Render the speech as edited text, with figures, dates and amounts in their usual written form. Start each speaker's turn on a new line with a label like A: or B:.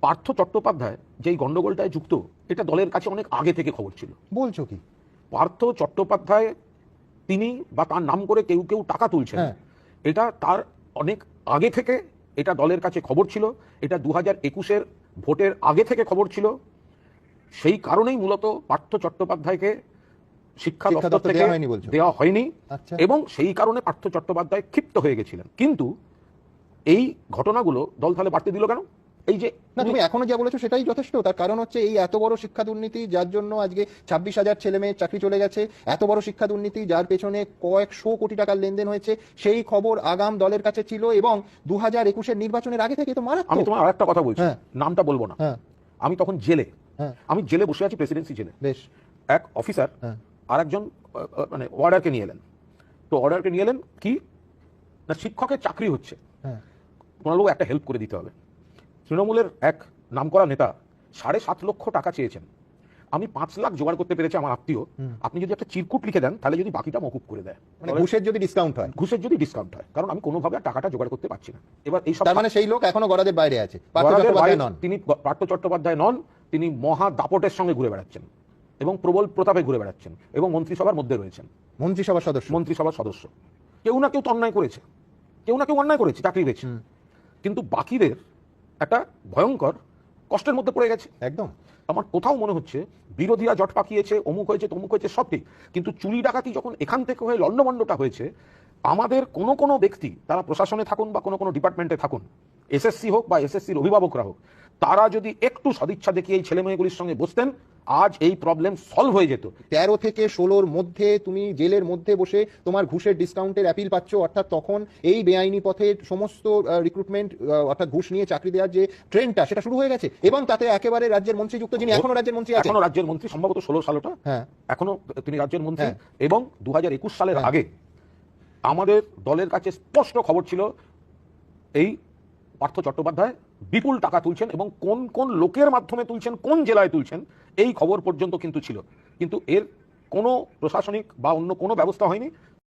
A: পার্থ চট্টোপাধ্যায় যেই গন্ডগোলটায় যুক্ত, এটা দলের কাছে অনেক আগে থেকে খবর ছিল।
B: বলছো কি?
A: পার্থ চট্টোপাধ্যায় তিনি বা তার নাম করে কেউ কেউ টাকা তুলছেন, এটা তার অনেক আগে থেকে এটা দলের কাছে খবর ছিল। এটা 2021-এর ভোটের আগে থেকে খবর ছিল। সেই কারণেই মূলত পার্থ চট্টোপাধ্যায়কে শিক্ষা দপ্তর থেকে দেওয়া হয়নি, এবং সেই কারণে পার্থ চট্টোপাধ্যায় ক্ষিপ্ত হয়ে গেছিলেন। কিন্তু এই ঘটনাগুলো দল তাহলে বাড়তে দিল কেন? এই যে
B: না, তুমি এখনো যা বলেছো সেটাই যথেষ্ট। তার কারণ হচ্ছে এই এত বড় শিক্ষা দুর্নীতি, যার জন্য আজকে 26,000 ছেলে মেয়ের চাকরি চলে গেছে, এত বড় শিক্ষা দুর্নীতি যার পেছনে কয়েকশো কোটি টাকার লেনদেন হয়েছে, সেই খবর আগাম দলের কাছে ছিল, এবং 2021-এর নির্বাচনের আগে থেকে তো মারাত্মক।
A: আমি তোমার আরেকটা কথা বলছি, নামটা বলবো না। আমি তখন জেলে, আমি জেলে বসে আছি, প্রেসিডেন্সি জেলে। বেশ, এক অফিসার আর একজন মানে অর্ডারকে নিয়ে এলেন। তো অর্ডারকে নিয়ে এলেন কি না, শিক্ষকের চাকরি হচ্ছে, কোনোবাবু একটা হেল্প করে দিতে হবে। তৃণমূলের এক নামকরা নেতা 7.5 লক্ষ টাকা চেয়েছেন, আমি 5 লাখ জোগাড় করতে পেরেছি আমার আত্মীয়। আপনি যদি একটা চিরকুট লিখে দেন তাহলে যদি বাকিটা মকুব করে দেয়,
B: মানে ঘুষের যদি ডিসকাউন্ট হয়,
A: ঘুষের যদি ডিসকাউন্ট হয়, কারণ আমি কোনোভাবে টাকাটা জোগাড় করতে পারছি না। এবার এই সব,
B: তার মানে সেই লোক এখনো গড়াদের বাইরে আছে।
A: তিনি পার্থ চট্টোপাধ্যায় নন, তিনি মহা দাপটের সঙ্গে ঘুরে বেড়াচ্ছেন এবং প্রবল প্রতাপে ঘুরে বেড়াচ্ছেন, এবং মন্ত্রিসভার মধ্যে রয়েছেন, মন্ত্রিসভার সদস্য। কেউ না কেউ তো অন্যায় করেছে, কেউ না কেউ অন্যায় করেছে, চাকরি পেয়েছে, কিন্তু বাকিদের একটা ভয়ঙ্কর কষ্টের মধ্যে পড়ে গেছে।
B: একদম
A: আমার কোথাও মনে হচ্ছে বিরোধীরা জট পাকিয়েছে, অমুক হয়েছে তমুক হয়েছে, সব ঠিক, কিন্তু চুরি ডাকাতি যখন এখান থেকে হয়ে লন্ডভন্ডটা হয়েছে, আমাদের কোনো কোনো ব্যক্তি, তারা প্রশাসনে থাকুন বা কোনো কোনো ডিপার্টমেন্টে থাকুন, এসএসসি হোক বা এসএসসির অভিভাবকরা হোক, তারা যদি একটু সদিচ্ছা দেখিয়ে এই ছেলেমেয়েগুলির সঙ্গে বসতেন, আজ এই প্রবলেম সলভ হয়ে যেত।
B: 13 থেকে 16-র মধ্যে তুমি জেলের মধ্যে বসে তোমার ঘুষের ডিসকাউন্টের অ্যাপিল পাচ্ছ, অর্থাৎ তখন এই বেআইনি পথে সমস্ত রিক্রুটমেন্ট অর্থাৎ ঘুষ নিয়ে চাকরি দেওয়ার যে ট্রেন্ডটা, সেটা শুরু হয়ে গেছে, এবং তাতে একেবারে রাজ্যের মন্ত্রী যুক্ত, যিনি এখনো রাজ্যের মন্ত্রী আছেন,
A: এখনো রাজ্যের মন্ত্রী, সম্ভবত 16 সালটা এখনো তিনি রাজ্যের মন্ত্রী। এবং 2021 সালের আগে আমাদের দলের কাছে স্পষ্ট খবর ছিল এই পার্থ চট্টোপাধ্যায় বিপুল টাকা তুলছেন, এবং কোন কোন লোকের মাধ্যমে তুলছেন, কোন জেলায় তুলছেন, এই খবর পর্যন্ত কিন্তু ছিল। কিন্তু এর কোনো প্রশাসনিক বা অন্য কোনো ব্যবস্থা হয়নি।